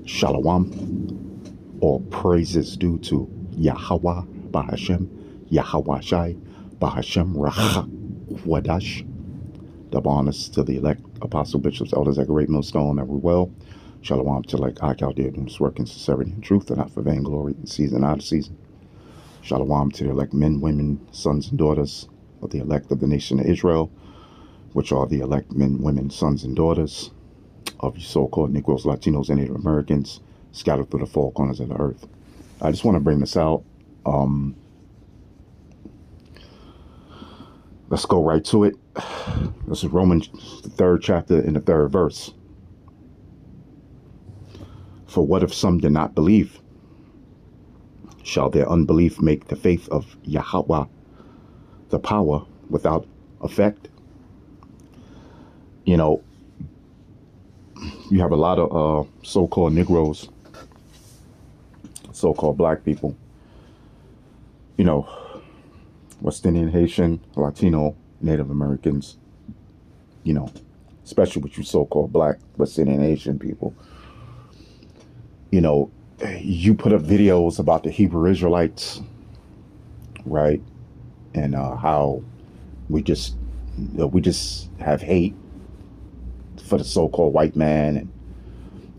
Shalom, or praises due to Yahweh Bahashem, Yahweh Shai, Bahashem Rachawadash. Double honors to the elect apostle, bishops, elders at Great Millstone, every well. Shalom to like Ike out there doing this work in sincerity and truth, and not for vainglory in season out of season. Shalom to the elect men, women, sons, and daughters of the elect of the nation of Israel, which are the elect men, women, sons, and daughters of you so-called Negroes, Latinos, and Native Americans scattered through the four corners of the earth. I just want to bring this out. Let's go right to it. This is Romans, the 3rd chapter, in the 3rd verse. For what if some did not believe? Shall their unbelief make the faith of Yahweh, the power, without effect? You know, you have a lot of so-called Negroes, so-called black people, you know, West Indian, Haitian, Latino, Native Americans, you know, especially with you so-called black West Indian, Haitian people. You know, you put up videos about the Hebrew Israelites, right? And how we just have hate for the so-called white man, and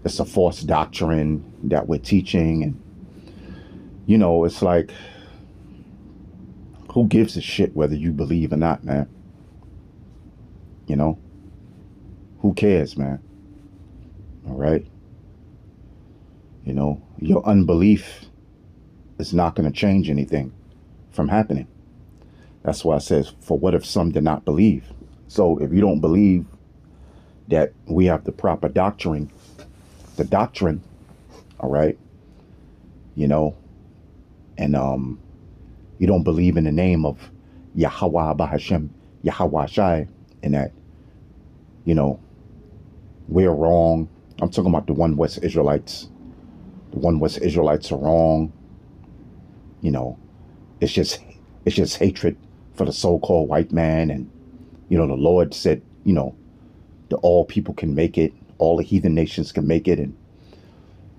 it's a false doctrine that we're teaching. And, you know, it's like, who gives a shit whether you believe or not, man? You know, who cares, man? All right. You know, your unbelief is not going to change anything from happening. That's why it says, for what if some did not believe? So if you don't believe that we have the proper doctrine, all right, you know, and you don't believe in the name of Yahweh Bahashem, Yahweh Shai, and that, you know, we're wrong. I'm talking about the one West Israelites. The one West Israelites are wrong. You know, it's just hatred for the so-called white man. And, you know, the Lord said, you know, that all people can make it. All the heathen nations can make it. And,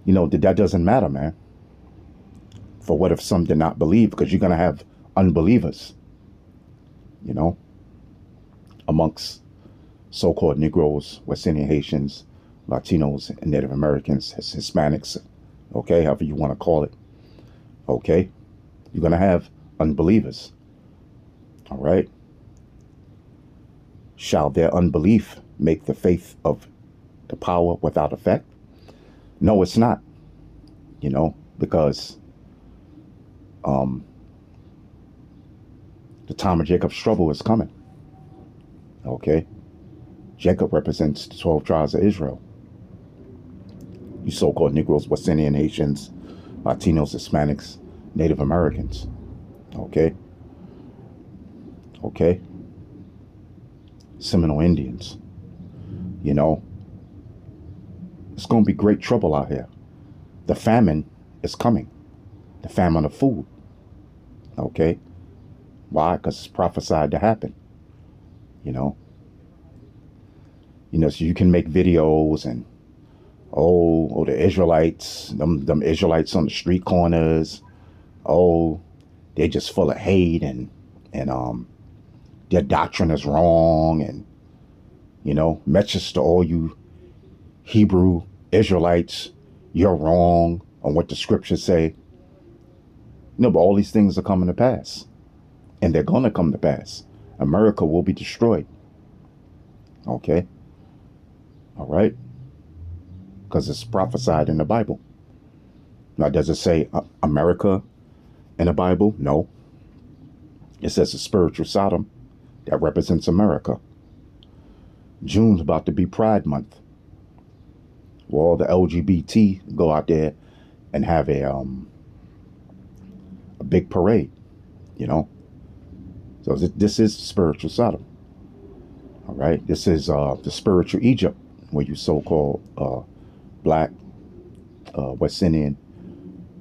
you know, that doesn't matter, man. For what if some did not believe? Because you're going to have unbelievers, you know, amongst so-called Negroes, West Indian, Haitians, Latinos, and Native Americans, Hispanics, okay, however you want to call it, okay? You're going to have unbelievers, all right? Shall their unbelief make the faith of the power without effect? No, it's not, you know, because the time of Jacob's trouble is coming, okay? Jacob represents the 12 tribes of Israel. You so-called Negroes, West Indian, Haitians, Latinos, Hispanics, Native Americans, okay? Okay? Seminole Indians, you know? It's going to be great trouble out here. The famine is coming. The famine of food, okay? Why? Because it's prophesied to happen, you know? You know, so you can make videos and, oh, the Israelites, them Israelites on the street corners, oh, they're just full of hate, and their doctrine is wrong, and, you know, message to all you Hebrew Israelites, you're wrong on what the scriptures say. No, but all these things are coming to pass, and they're going to come to pass. America will be destroyed, okay? All right? Because it's prophesied in the Bible. Now, does it say America in the Bible? No. It says a spiritual Sodom that represents America. June's about to be Pride Month. Well, all the LGBT go out there and have a big parade, you know. So this is spiritual Sodom. All right. This is the spiritual Egypt, where you so-called black, West Indian,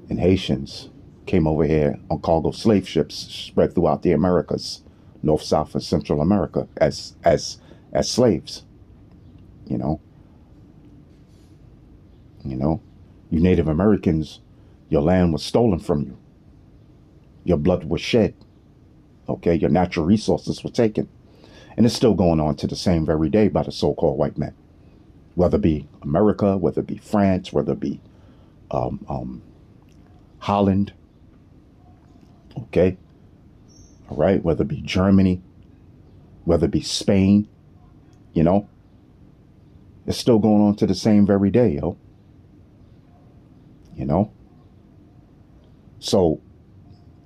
and Haitians came over here on cargo slave ships spread throughout the Americas, North, South, and Central America as slaves, you know. You Native Americans, your land was stolen from you. Your blood was shed. Okay, your natural resources were taken. And it's still going on to the same very day by the so-called white men. Whether it be America, whether it be France, whether it be Holland, okay, all right, whether it be Germany, whether it be Spain, you know, it's still going on to the same very day, yo. You know, so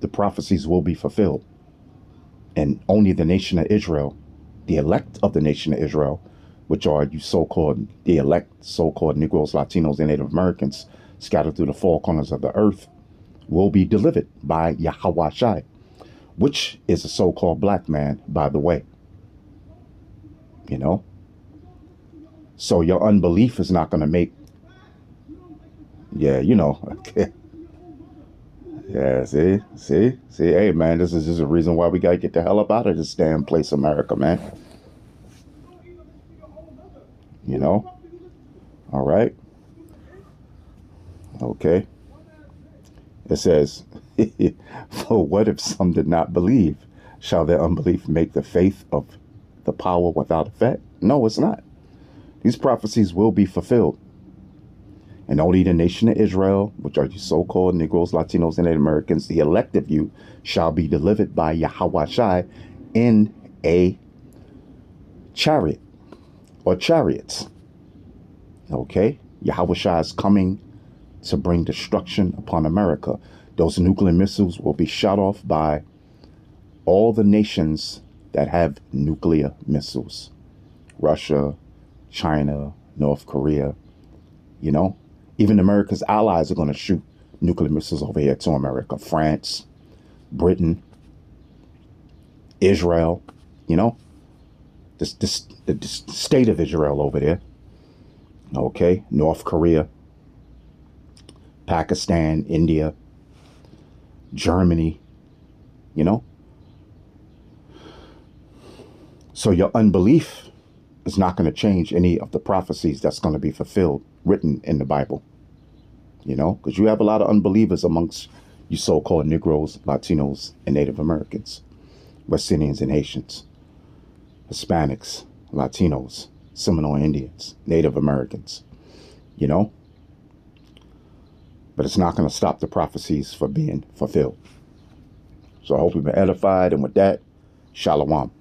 the prophecies will be fulfilled, and only the nation of Israel, the elect of the nation of Israel, which are you so-called, the elect, so-called Negroes, Latinos, and Native Americans scattered through the four corners of the earth, will be delivered by Yahweh Shai, which is a so-called black man, by the way. You know? So your unbelief is not going to make, yeah, you know. Yeah, see, hey, man, this is just a reason why we got to get the hell up out of this damn place, America, man. You know? All right. Okay. It says, for what if some did not believe? Shall their unbelief make the faith of the power without effect? No, it's not. These prophecies will be fulfilled. And only the nation of Israel, which are you so-called Negroes, Latinos, and Native Americans, the elect of you, shall be delivered by Yahweh Shai in a chariot or chariots. Okay? Yahweh Shai is coming to bring destruction upon America. Those nuclear missiles will be shot off by all the nations that have nuclear missiles. Russia, China, North Korea, you know? Even America's allies are going to shoot nuclear missiles over here to America. France, Britain, Israel, you know? The state of Israel over there. Okay? North Korea, Pakistan, India, Germany, you know? So your unbelief is not going to change any of the prophecies that's going to be fulfilled, written in the Bible, you know, because you have a lot of unbelievers amongst you so-called Negroes, Latinos, and Native Americans, West Indians and Haitians, Hispanics, Latinos, Seminole Indians, Native Americans, you know, but it's not going to stop the prophecies from being fulfilled. So I hope you've been edified, and with that, Shalom.